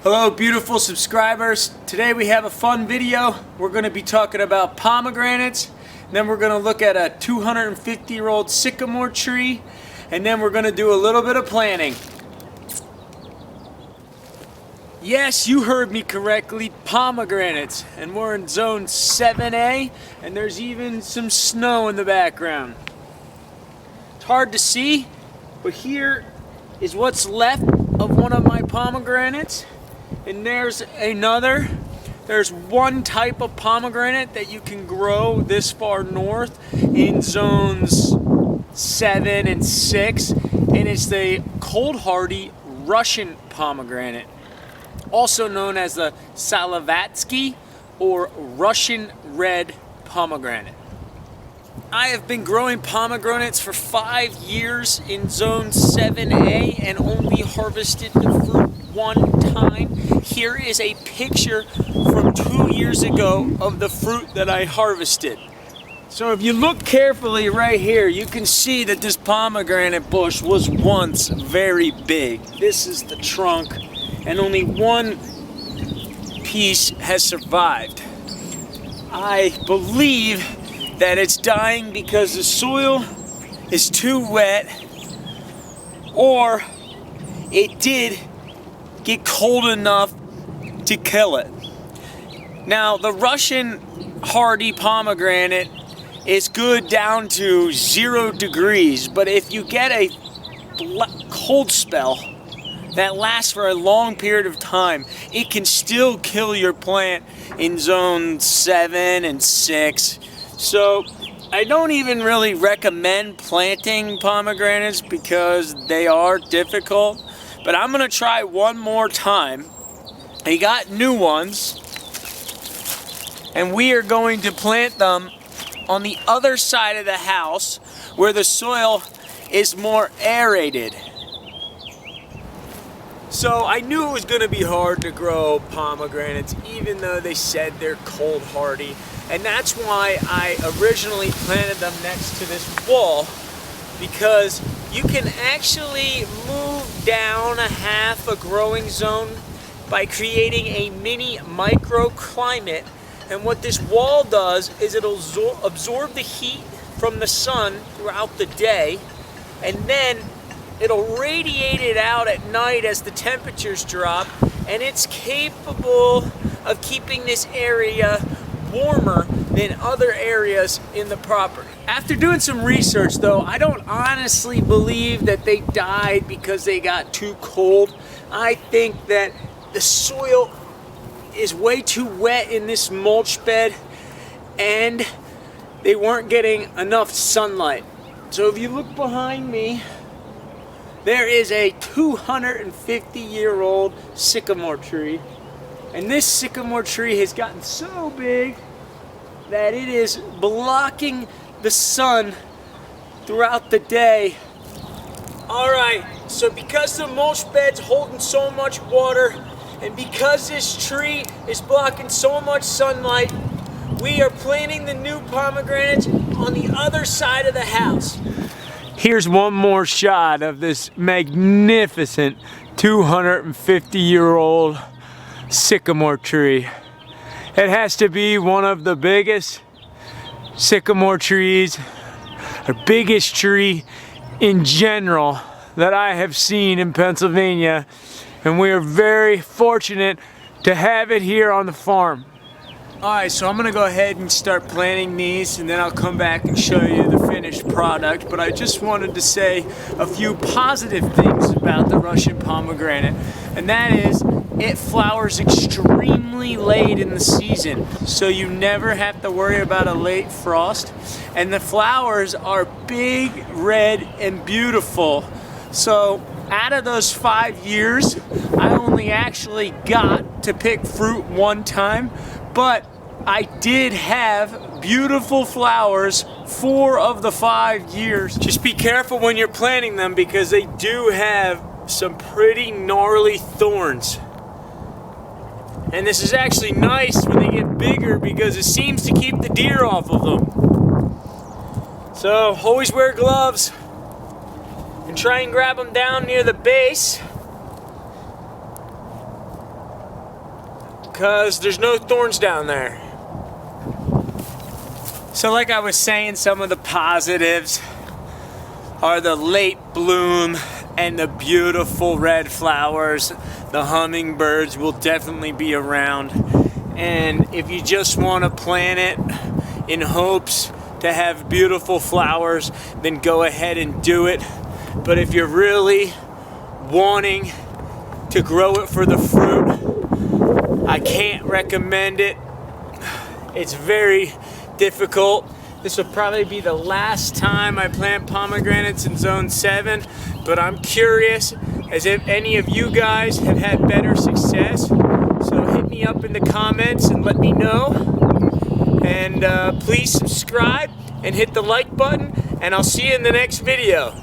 Hello beautiful subscribers. Today we have a fun video. We're going to be talking about pomegranates. Then we're going to look at a 250-year-old sycamore tree. And then we're going to do a little bit of planting. Yes, you heard me correctly, pomegranates. And we're in zone 7A, and there's even some snow in the background. It's hard to see, but here is what's left of one of my pomegranates. And there's another. There's one type of pomegranate that you can grow this far north in zones 7 and 6, and it's the cold hardy Russian pomegranate, also known as the Salavatsky or Russian red pomegranate. I have been growing pomegranates for 5 years in zone 7A and only harvested the fruit one time. Here is a picture from 2 years ago of the fruit that I harvested. So if you look carefully right here, you can see that this pomegranate bush was once very big. This is the trunk, and only one piece has survived. I believe that it's dying because the soil is too wet, or it did get cold enough to kill it. Now, the Russian hardy pomegranate is good down to 0 degrees, but if you get a cold spell that lasts for a long period of time, it can still kill your plant in zone 7 and 6. So I don't even really recommend planting pomegranates because they are difficult, but I'm gonna try one more time. I got new ones, and we are going to plant them on the other side of the house where the soil is more aerated. So I knew it was going to be hard to grow pomegranates, even though they said they're cold hardy. And that's why I originally planted them next to this wall, because you can actually move down a half a growing zone by creating a mini microclimate. And what this wall does is it'll absorb the heat from the sun throughout the day, and then it'll radiate it out at night as the temperatures drop, and it's capable of keeping this area warmer than other areas in the property. After doing some research though, I don't honestly believe that they died because they got too cold. I think that the soil is way too wet in this mulch bed, and they weren't getting enough sunlight. So if you look behind me, there is a 250-year-old sycamore tree, and this sycamore tree has gotten so big that it is blocking the sun throughout the day. Alright, so because the mulch bed's holding so much water, and because this tree is blocking so much sunlight, we are planting the new pomegranates on the other side of the house. Here's one more shot of this magnificent 250-year-old sycamore tree. It has to be one of the biggest sycamore trees, or biggest tree in general that I have seen in Pennsylvania. And we are very fortunate to have it here on the farm. Alright, so I'm going to go ahead and start planting these, and then I'll come back and show you the finished product. But I just wanted to say a few positive things about the Russian pomegranate, and that is it flowers extremely late in the season, so you never have to worry about a late frost. And the flowers are big, red, and beautiful. So out of those 5 years, I only actually got to pick fruit one time, but I did have beautiful flowers 4 of the 5 years. Just be careful when you're planting them, because they do have some pretty gnarly thorns. And this is actually nice when they get bigger, because it seems to keep the deer off of them. So always wear gloves and try and grab them down near the base. because there's no thorns down there. So like I was saying, some of the positives are the late bloom and the beautiful red flowers. The hummingbirds will definitely be around. And if you just want to plant it in hopes to have beautiful flowers, then go ahead and do it. But if you're really wanting to grow it for the fruit, I can't recommend it. It's very difficult. This will probably be the last time I plant pomegranates in zone 7, but I'm curious as if any of you guys have had better success. So hit me up in the comments and let me know. And please subscribe and hit the like button, and I'll see you in the next video.